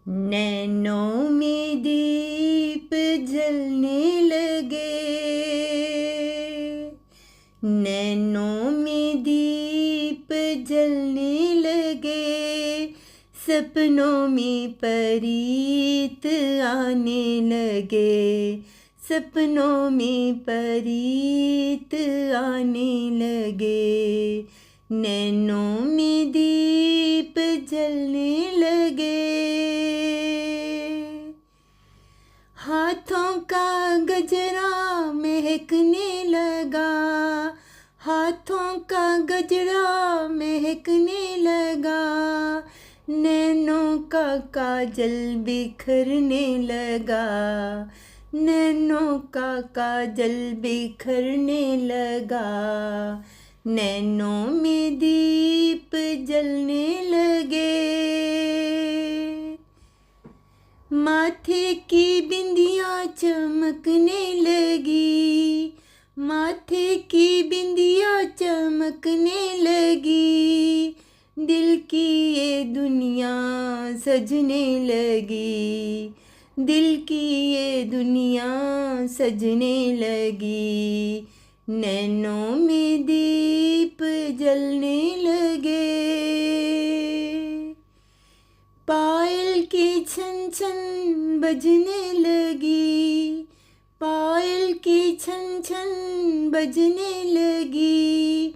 नैनों में दीप जलने लगे, नैनों में दीप जलने लगे, सपनों में परीत आने लगे, सपनों में परीत आने लगे, नैनों में दीप जलने लगे। हाथों का गजरा महकने लगा, हाथों का गजरा महकने लगा, नैनों का काजल बिखरने लगा, नैनों का काजल बिखरने लगा, नैनों में दीप जलने लगे। माथे की बिंदिया चमकने लगी, माथे की बिंदिया चमकने लगी, दिल की ये दुनिया सजने लगी, दिल की ये दुनिया सजने लगी, नैनों में दीप जलने लगे। पायल की छन छन बजने लगी, पायल की छन छन बजने लगी,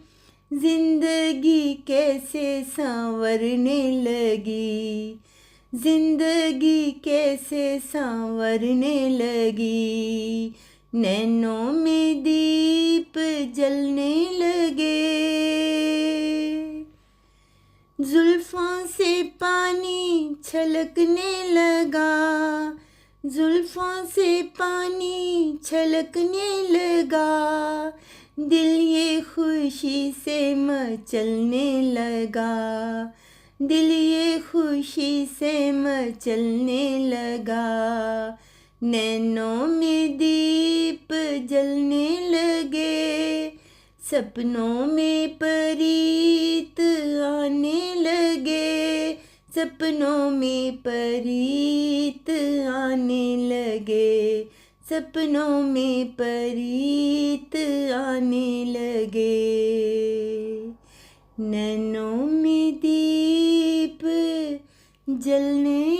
जिंदगी कैसे संवरने लगी, जिंदगी कैसे संवरने लगी, नैनों में दीप जलने लगे। जुल्फों से पानी छलकने लगा, जुल्फों से पानी छलकने लगा, दिल ये खुशी से मचलने लगा, दिल ये खुशी से मचलने लगा, नैनों में दीप जलने लगे, सपनों में परीत आने लगे, सपनों में परीत आने लगे, सपनों में परीत आने लगे, नैनों में दीप जलने